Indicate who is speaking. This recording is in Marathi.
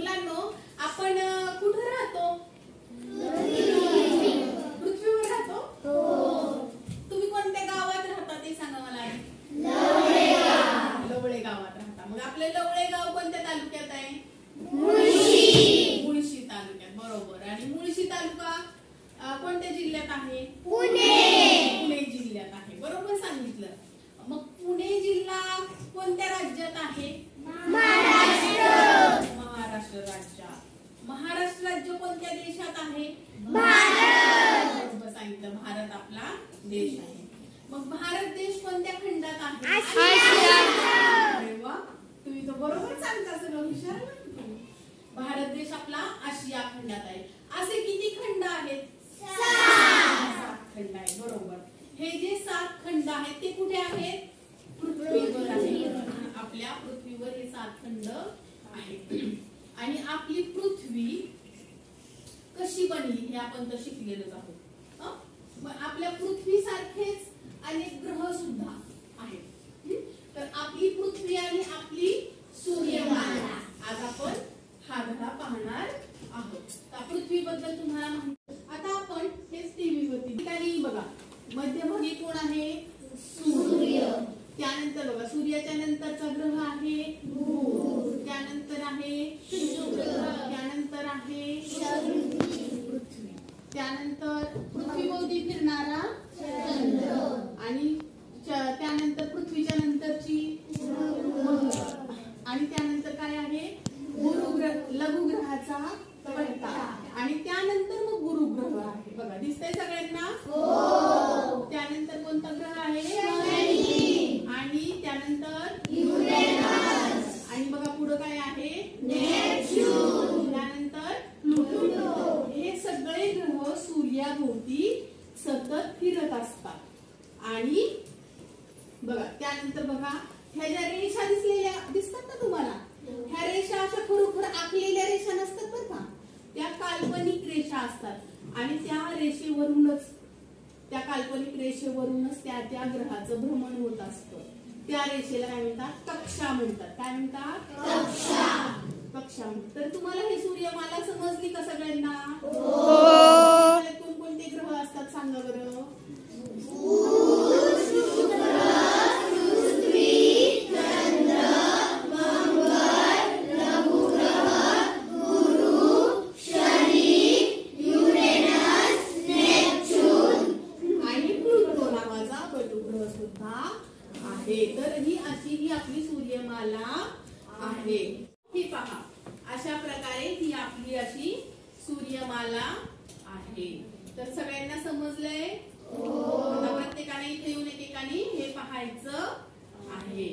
Speaker 1: मुलांनो, आपण कुठे राहतो? पृथ्वीवर राहतो. तुम्ही कोणत्या गावात राहता ते सांगा मला. लवळे गावात राहता. मग आपलं लवळे गाव कोणत्या तालुक्यात आहे? मुळशी तालुक्यात. बरोबर. आणि मुळशी तालुका कोणत्या जिल्ह्यात आहे? पुणे जिल्ह्यात आहे. बरोबर सांगितलं. मग पुणे जिल्हा कोणत्या राज्यात आहे? महाराष्ट्र राज्यात. महाराष्ट्र राज्य कोणत्या देशात आहे? बरोबर सांगितलं. भारत आपला देश आहे. मग भारत देश कोणत्या खंडात आहे? अरे वा, तुम्ही तर बरोबर सांगता. सगळं हुशार. भारत देश आपला आशिया खंडात आहे. असे किती खंड आहेत? 7 खंड आहेत. बरोबर. हे जे 7 खंड आहेत ते कुठे आहेत? पृथ्वीवर आहेत. आपल्या पृथ्वीवर हे 7 खंड आहेत. आणि आपली पृथ्वी कशी बनली हे आपण तर शिकलेलोच आहोत. आपल्या पृथ्वी सारखेच अनेक ग्रह सुद्धा आहेत. तर आपली पृथ्वी आणि आपली सूर्यमाला आज आपण हा धडा पाहणार आहोत. तर पृथ्वीबद्दल तुम्हाला माहिती. आता आपण हेच टीव्ही वरती बघा. मध्यभागी कोण आहे? सूर्य. त्यानंतर बघा, सूर्याच्या नंतरचा ग्रह आहे बुध. त्यानंतर आहे शुक्र. त्यानंतर आहे पृथ्वी. त्यानंतर पृथ्वीभोवती फिरणारा चंद्र. आणि त्यानंतर पृथ्वीच्या नंतरची आणि त्यानंतर काय आहे? गुरुग्रह, लघुग्रहाचा पट्टा. आणि त्यानंतर मग गुरुग्रह आहे. बघा, दिसतंय सगळ्यांना? त्यानंतर कोणता ग्रह आहे? आणि त्यानंतर युरेनस. आणि बघा पुढे काय आहे? नेपच्यून. त्यानंतर प्लुटो. हे सगळे ग्रह सूर्याभोवती सतत फिरत असतात. आणि बघा त्यानंतर बघा, ह्या ज्या रेषा दिसतात ना तुम्हाला, ह्या रेषा अशा खरोखर आखलेल्या रेषा नसतात बरं का. त्या काल्पनिक रेषा असतात. आणि त्या रेषेवरूनच, त्या काल्पनिक रेषेवरूनच त्या त्या ग्रहाचं भ्रमण होत असतं. त्या रेषेला काय म्हणतात? कक्षा म्हणतात. काय म्हणतात? कक्षा. तर तुम्हाला हे सूर्यमाला समजली का सगळ्यांना? कोणकोणते ग्रह असतात सांगा बरं. तर ही अशी ही आपली सूर्यमाला आहे. ही पहा, अशा प्रकारे ही आपली अशी सूर्यमाला आहे. तर सगळ्यांना समजलंय? आता प्रत्येकाने इथे येऊन एकेकाने हे पाहायचं आहे.